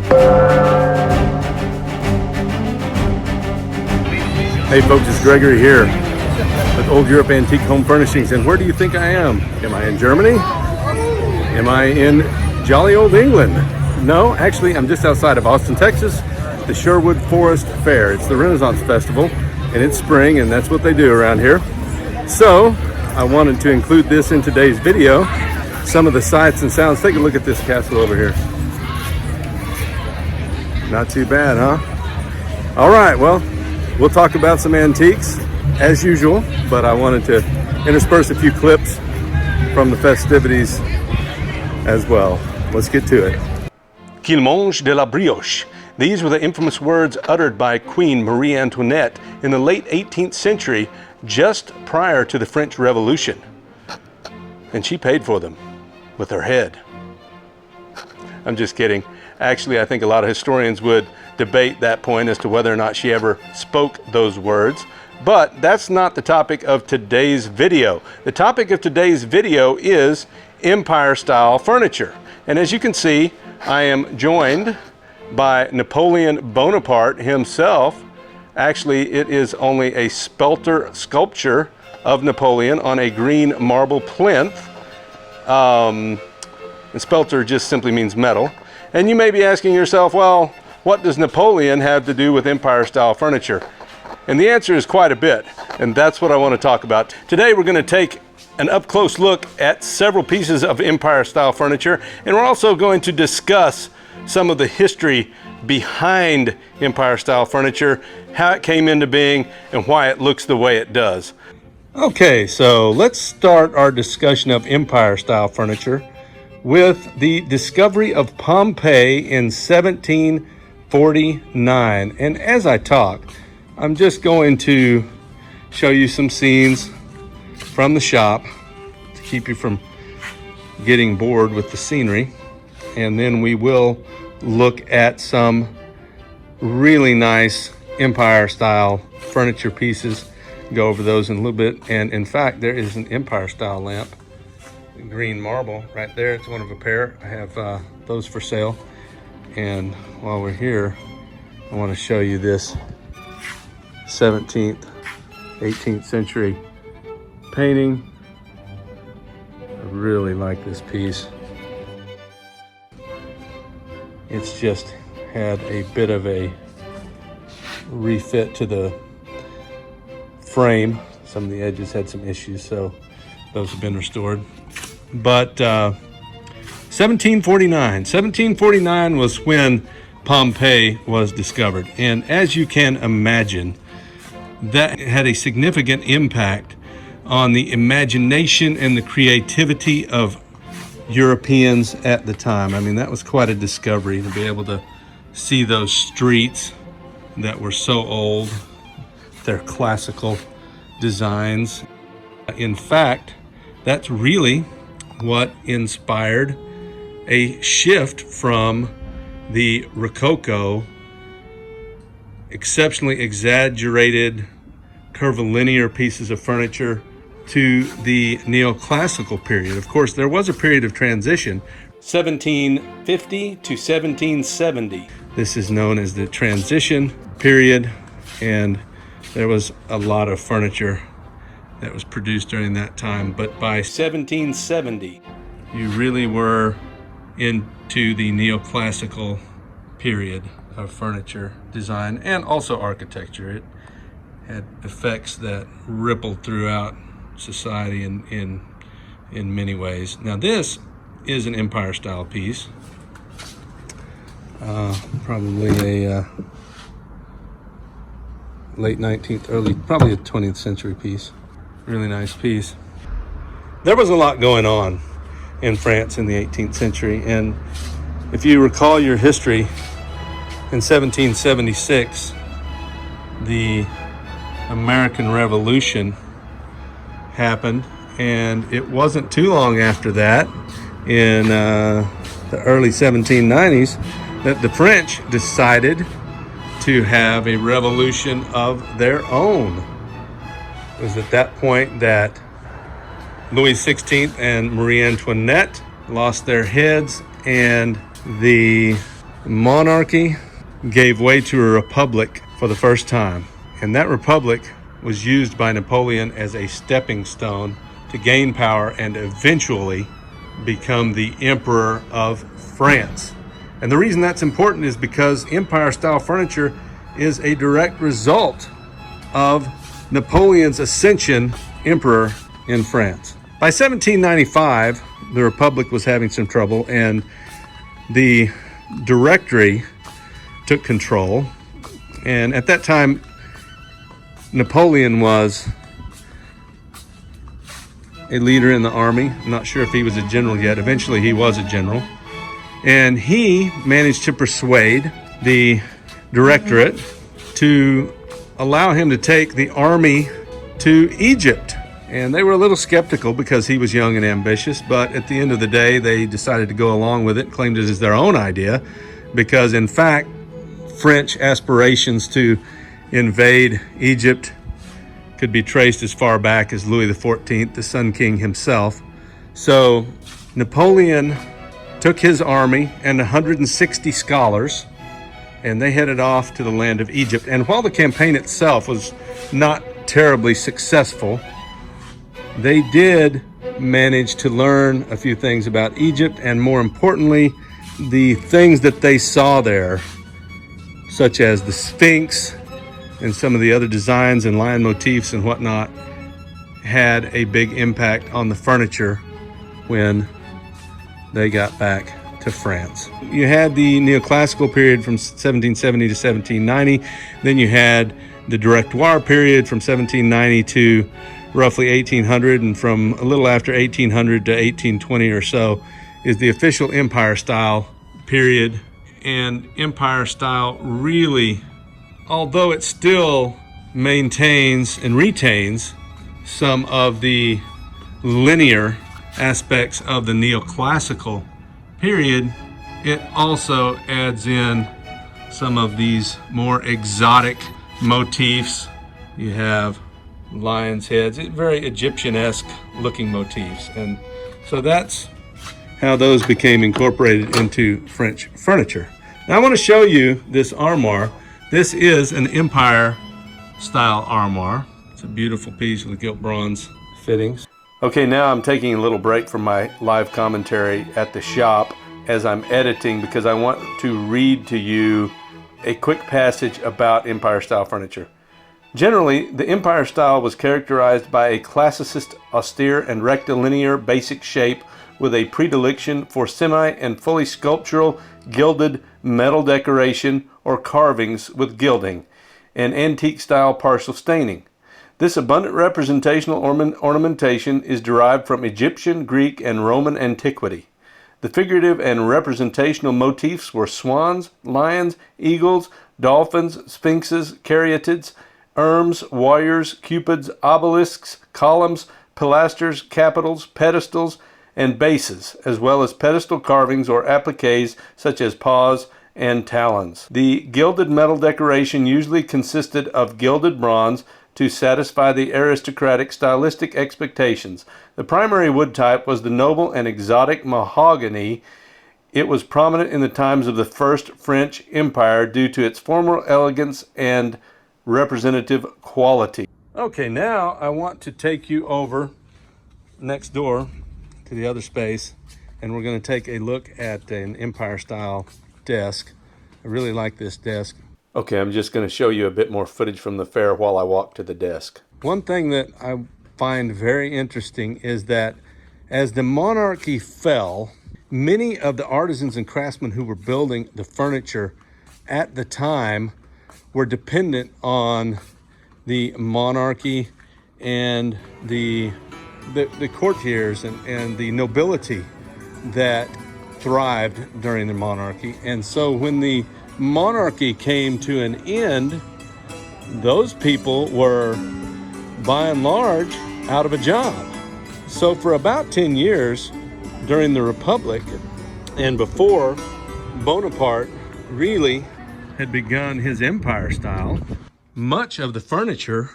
Hey folks, it's Gregory here with Old Europe Antique Home Furnishings. And where do you think I am? Am I in Germany? Am I in jolly old England? No, actually I'm just outside of Austin, Texas, the Sherwood Forest Fair. It's the Renaissance Festival and it's spring and that's what they do around here. So I wanted to include this in today's video. Some of the sights and sounds. Take a look at this castle over here. Not too bad, huh? All right, well, we'll talk about some antiques as usual, but I wanted to intersperse a few clips from the festivities as well. Let's get to it. Qu'il mange de la brioche. These were the infamous words uttered by Queen Marie Antoinette in the late 18th century, just prior to the French Revolution. And she paid for them with her head. I'm just kidding. Actually, I think a lot of historians would debate that point as to whether or not she ever spoke those words. But that's not the topic of today's video. The topic of today's video is Empire-style furniture. And as you can see, I am joined by Napoleon Bonaparte himself. Actually, it is only a spelter sculpture of Napoleon on a green marble plinth. And spelter just simply means metal. And you may be asking yourself, well, what does Napoleon have to do with Empire-style furniture? And the answer is quite a bit, and that's what I want to talk about. Today we're going to take an up-close look at several pieces of Empire-style furniture, and we're also going to discuss some of the history behind Empire-style furniture, how it came into being, and why it looks the way it does. Okay, so let's start our discussion of Empire-style furniture with the discovery of Pompeii in 1749. And as I talk, I'm just going to show you some scenes from the shop to keep you from getting bored with the scenery. And then we will look at some really nice Empire-style furniture pieces, go over those in a little bit. And in fact, there is an Empire-style lamp, green marble right there. It's one of a pair. I have those for sale. And while we're here, I want to show you this 17th, 18th century painting. I really like this piece. It's just had a bit of a refit to the frame. Some of the edges had some issues, so those have been restored. But 1749 was when Pompeii was discovered. And as you can imagine, that had a significant impact on the imagination and the creativity of Europeans at the time. I mean, that was quite a discovery to be able to see those streets that were so old, their classical designs. In fact, that's really what inspired a shift from the Rococo, exceptionally exaggerated curvilinear pieces of furniture, to the neoclassical period. Of course, there was a period of transition, 1750 to 1770. This is known as the transition period, and there was a lot of furniture that was produced during that time. But by 1770, you really were into the neoclassical period of furniture design and also architecture. It had effects that rippled throughout society in many ways. Now this is an Empire style piece, probably a late 19th, probably a 20th century piece. Really nice piece. There was a lot going on in France in the 18th century, and if you recall your history, in 1776 the American Revolution happened, and it wasn't too long after that, in the early 1790s, that the French decided to have a revolution of their own. It was at that point that Louis XVI and Marie Antoinette lost their heads, and the monarchy gave way to a republic for the first time. And that republic was used by Napoleon as a stepping stone to gain power and eventually become the Emperor of France. And the reason that's important is because Empire-style furniture is a direct result of Napoleon's ascension emperor in France. By 1795, the Republic was having some trouble, and the Directory took control. And at that time, Napoleon was a leader in the army. I'm not sure if he was a general yet. Eventually, he was a general. And he managed to persuade the Directorate to allow him to take the army to Egypt. And they were a little skeptical because he was young and ambitious, but at the end of the day, they decided to go along with it, claimed it as their own idea, because in fact, French aspirations to invade Egypt could be traced as far back as Louis XIV, the Sun King himself. So Napoleon took his army and 160 scholars, and they headed off to the land of Egypt. And while the campaign itself was not terribly successful, they did manage to learn a few things about Egypt, and more importantly, the things that they saw there, such as the Sphinx and some of the other designs and lion motifs and whatnot, had a big impact on the furniture when they got back to France. You had the neoclassical period from 1770 to 1790. Then you had the Directoire period from 1790 to roughly 1800, and from a little after 1800 to 1820 or so is the official Empire style period. And Empire style really, although it still maintains and retains some of the linear aspects of the neoclassical period, it also adds in some of these more exotic motifs. You have lion's heads, very Egyptian-esque looking motifs. And so that's how those became incorporated into French furniture. Now I want to show you this armoire. This is an Empire style armoire. It's a beautiful piece with gilt bronze fittings. Okay, now I'm taking a little break from my live commentary at the shop as I'm editing, because I want to read to you a quick passage about Empire style furniture. Generally, the Empire style was characterized by a classicist, austere, and rectilinear basic shape with a predilection for semi and fully sculptural gilded metal decoration or carvings with gilding, and antique style partial staining. This abundant representational ornamentation is derived from Egyptian, Greek, and Roman antiquity. The figurative and representational motifs were swans, lions, eagles, dolphins, sphinxes, caryatids, urns, warriors, cupids, obelisks, columns, pilasters, capitals, pedestals, and bases, as well as pedestal carvings or appliques such as paws and talons. The gilded metal decoration usually consisted of gilded bronze to satisfy the aristocratic stylistic expectations. The primary wood type was the noble and exotic mahogany. It was prominent in the times of the First French Empire due to its formal elegance and representative quality. Okay, now I want to take you over next door to the other space, and we're going to take a look at an Empire style desk. I really like this desk. Okay, I'm just going to show you a bit more footage from the fair while I walk to the desk. One thing that I find very interesting is that as the monarchy fell, many of the artisans and craftsmen who were building the furniture at the time were dependent on the monarchy and the courtiers and the nobility that thrived during the monarchy. And so when the monarchy came to an end, those people were by and large out of a job. So for about 10 years during the Republic and before Bonaparte really had begun his Empire style, much of the furniture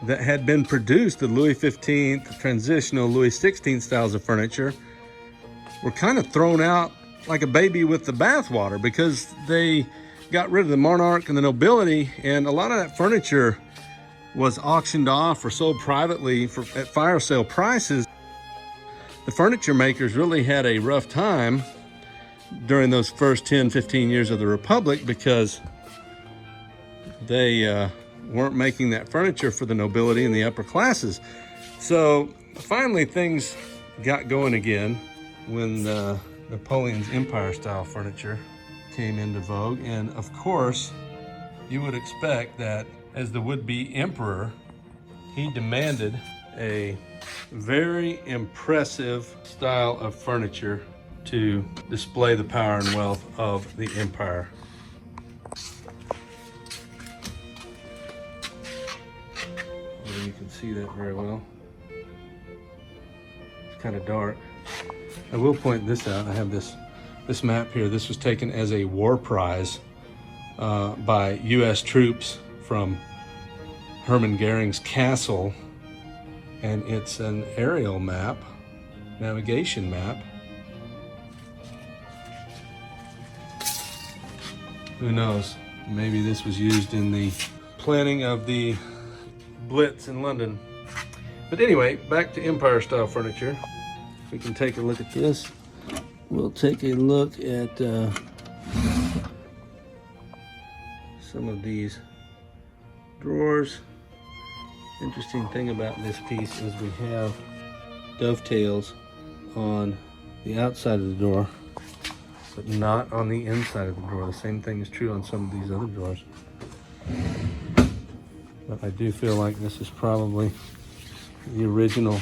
that had been produced, the Louis XV, transitional Louis XVI styles of furniture, were kind of thrown out like a baby with the bathwater, because they got rid of the monarch and the nobility, and a lot of that furniture was auctioned off or sold privately at fire sale prices. The furniture makers really had a rough time during those first 10, 15 years of the Republic, because they weren't making that furniture for the nobility and the upper classes. So finally things got going again when Napoleon's Empire style furniture came into vogue. And of course, you would expect that as the would-be emperor, he demanded a very impressive style of furniture to display the power and wealth of the empire. Well, you can see that very well. It's kind of dark. I will point this out. I have this map here. This was taken as a war prize by U.S. troops from Hermann Goering's castle, and it's an aerial map, navigation map. Who knows? Maybe this was used in the planning of the Blitz in London. But anyway, back to Empire style furniture. If we can take a look at this, we'll take a look at some of these drawers. Interesting thing about this piece is we have dovetails on the outside of the door, but not on the inside of the drawer. The same thing is true on some of these other drawers. But I do feel like this is probably the original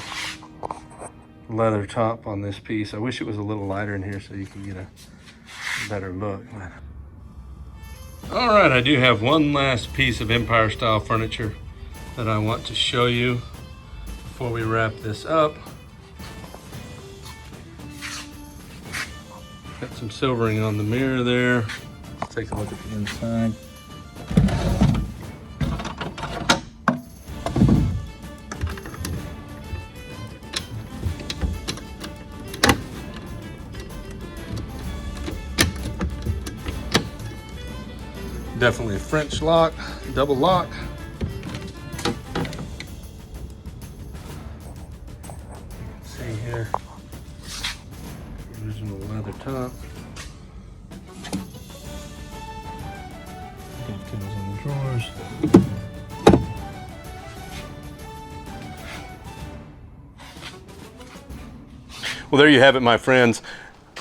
leather top on this piece. I wish it was a little lighter in here so you can get a better look. All right, I do have one last piece of Empire style furniture that I want to show you before we wrap this up. Got some silvering on the mirror there. Let's take a look at the inside. Definitely a French lock, double lock. You can see here, original leather top. Dovetails on the drawers. Well, there you have it, my friends.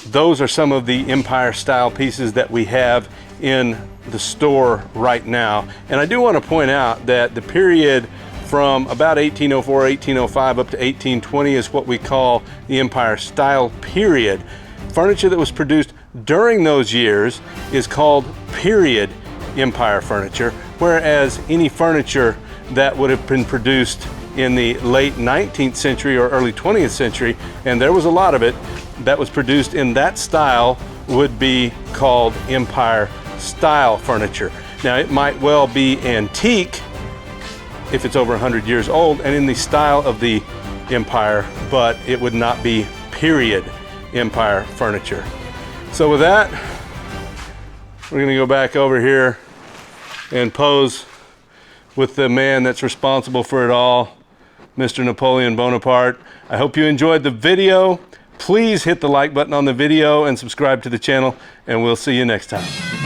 Those are some of the Empire style pieces that we have in the store right now. And I do want to point out that the period from about 1804, 1805 up to 1820 is what we call the Empire style period. Furniture that was produced during those years is called period Empire furniture, whereas any furniture that would have been produced in the late 19th century or early 20th century, and there was a lot of it, that was produced in that style would be called Empire style furniture. Now, it might well be antique if it's over 100 years old and in the style of the Empire, but it would not be period Empire furniture. So with that, we're going to go back over here and pose with the man that's responsible for it all, Mr. Napoleon Bonaparte. I hope you enjoyed the video. Please hit the like button on the video and subscribe to the channel, and we'll see you next time.